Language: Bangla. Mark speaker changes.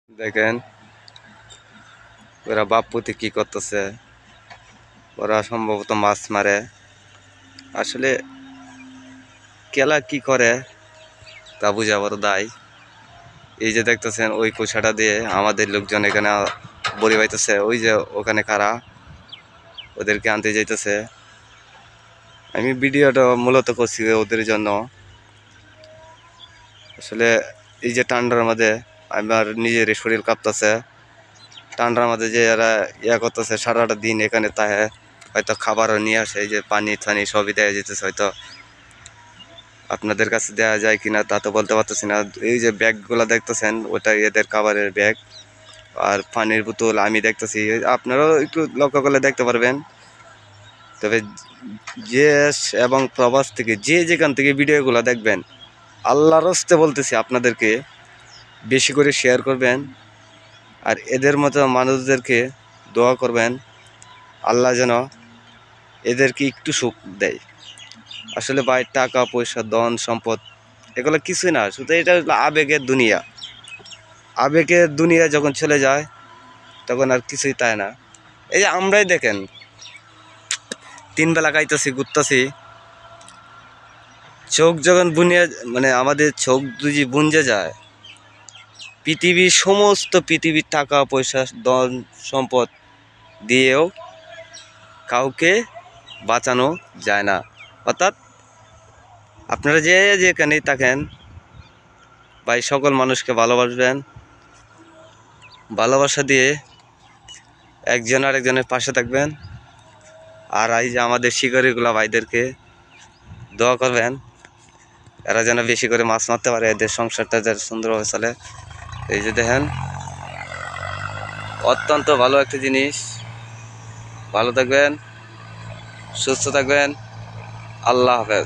Speaker 1: দেখেন ওরা বাপ্পুতে কি করতেছে। ওরা সম্ভবত মাছ মারে। আসলে কেলা কি করে তা বুঝা বড় দায়। এই যে দেখতেছেন ওই কুসাটা দিয়ে আমাদের লোকজন এখানে বড়ি বাইতেছে। ওই যে ওখানে কারা ওদেরকে আনতে যাইতেছে। আমি ভিডিওটা মূলত করছি ওদের জন্য। আসলে এই যে ঠান্ডার মধ্যে আমার নিজের শরীর কাঁপতেছে। ঠান্ডার মধ্যে যে এরা করতেছে সারাটা দিন এখানে তাহে হয়তো খাবারও নিয়ে আসে। এই যে পানি টানি সবই দেওয়া যেতেছে। হয়তো আপনাদের কাছে দেওয়া যায় কিনা তা তো বলতে পারতেছি না। এই যে ব্যাগগুলো দেখতেছেন ওটা এদের খাবারের ব্যাগ। আর পানির বোতল আমি দেখতেছি, আপনারাও একটু লক্ষ্য করলে দেখতে পারবেন। তবে দেশ এবং প্রবাস থেকে যে যেখান থেকে ভিডিওগুলো দেখবেন, আল্লাহর হস্তে বলতেছি আপনাদেরকে বেশি করে শেয়ার করবেন। আর এদের মতো মানুষদেরকে দোয়া করবেন আল্লাহ যেন এদেরকে একটু সুখ দেয়। আসলে ভাই টাকা পয়সা ধন সম্পদ এগুলো কিছুই না, শুধু এটা হলো আবেগের দুনিয়া। আবেগের দুনিয়া যখন চলে যায় তখন আর কিছুই তাই না। এই যে আমরাই দেখেন 3 বেলা খাইতেছি ঘুরতেছি, চোখ যখন বুনিয়া মানে আমাদের চোখ দুজি বুঞ্জে যায়, পৃথিবীর সমস্ত পৃথিবীর টাকা পয়সা ধন সম্পদ দিয়েও কাউকে বাঁচানো যায় না। অর্থাৎ আপনারা যে যেখানেই থাকেন ভাই সকল মানুষকে ভালোবাসবেন। ভালোবাসা দিয়ে একজন আরেকজনের পাশে থাকবেন। আর এই যে আমাদের শিকারিগুলা ভাইদেরকে দোয়া করবেন এরা যেন বেশি করে মাছ মারতে পারে, এদের সংসারটা যেন সুন্দরভাবে চলে। এই যে দেখেন অত্যন্ত ভালো একটা জিনিস। ভালো থাকবেন, সুস্থ থাকবেন। আল্লাহ হাফেজ।